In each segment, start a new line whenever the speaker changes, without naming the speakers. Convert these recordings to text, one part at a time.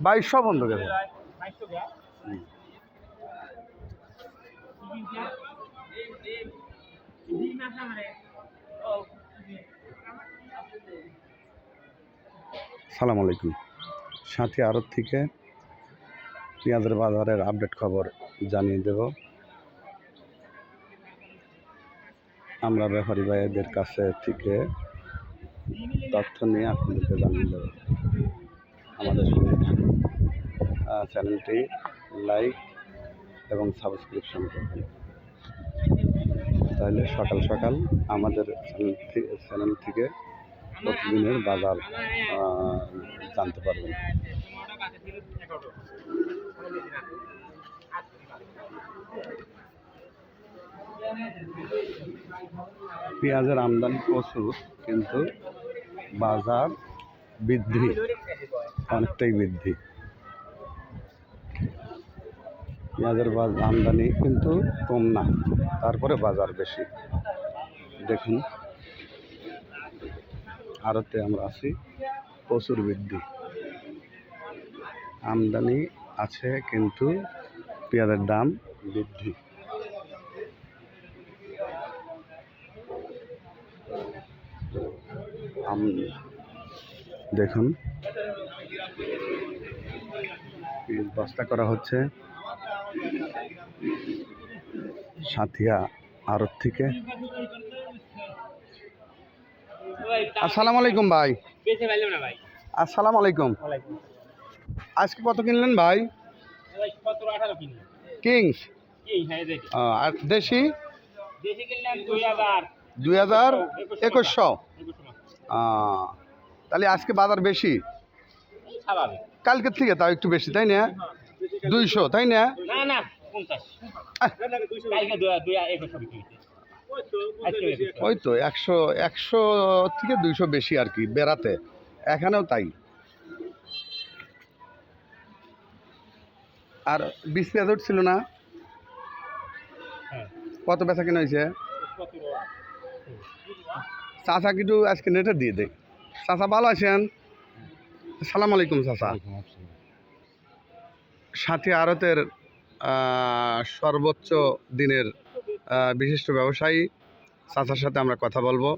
2200 বন্ধ গেছে। সালাম আলাইকুম। সাথী আড়ত থেকে পেঁয়াজের বাজারের আপডেট খবর জানিয়ে দেব। আমরা ব্যাপারী ভাইদের কাছে থেকে তথ্য নিয়ে আপনাদেরকে জানিয়ে দেব। আমাদের সঙ্গে থাকুন, চ্যানেলটি লাইক এবং সাবস্ক্রিপশন করবেন, তাহলে সকাল সকাল আমাদের চ্যানেল থেকে প্রতিদিনের বাজার জানতে পারবেন। পেঁয়াজের আমদানি প্রচুর, কিন্তু বাজার বৃদ্ধি অনেকটাই বৃদ্ধি। পেঁয়াজের আমদানি কিন্তু কম না, তারপরে বাজার বেশি। দেখুন, আড়তে আমরা আছি, প্রচুর বৃদ্ধি। আমদানি আছে কিন্তু পেঁয়াজের দাম বৃদ্ধি। দেখুন, বস্তা করা হচ্ছে সাথিয়া আড়ত থেকে। আসসালামু আলাইকুম ভাই। আসসালামু আলাইকুম। আজকে কত কিনলেন ভাই? কিংস আর দেশি 2100। তাহলে আজকে বাজার বেশি কালকের থেকে, তাও একটু বেশি, তাই না? 200, তাই না? ওই তো 100 থেকে 200 বেশি আর কি বেড়াতে, এখানেও তাই। আর 20 পেঁয়াজ উঠছিল না? কত বেচা কেনা হয়েছে? চাচা কিন্তু আজকে নেটে দিয়ে দেয়। চাচা ভালো আছেন? সালাম আলাইকুম চাচা। সাথী আড়তের সর্বোচ্চ দিনের বিশিষ্ট ব্যবসায়ী চাচার সাথে আমরা কথা বলবো।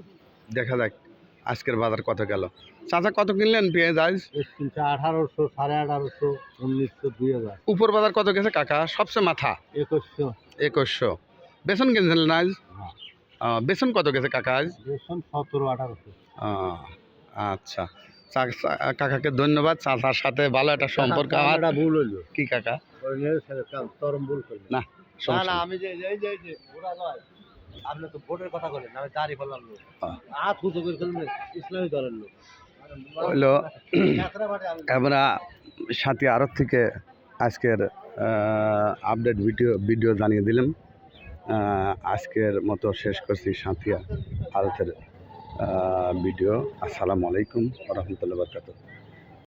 দেখা যাক আজকের বাজার কত গেল। চাচা কত কিনলেন পেঁয়াজ আজ?
1800, 1850, 1900, 2000।
উপর বাজার কত গেছে কাকা? সবচেয়ে মাথা 2100। বেসন কিনছিলেন আজ? বেসন কত গেছে কাকা আজ?
বেসন 17, 1800।
আচ্ছা, কাকাকে ধন্যবাদ। চাচার সাথে ভালো একটা সম্পর্ক। আমার
ভুল হইলো
কি কাকা? না
না, আমি যে ওরা নয়, আপনি তো ভোটের কথা বলেন, আমি দাঁড়ি বললাম হাত উঁচু করে ফেলবেন, ইসলামী দলের লোক
হইলো। আমরা সাথী আড়ত থেকে আজকের আপডেট ভিডিও জানিয়ে দিলাম। আজকের মতো শেষ করছি সাথী আড়তের ভিডিও। আসসালামু আলাইকুম ওয়া রাহমাতুল্লাহি ওয়া বারাকাতুহু।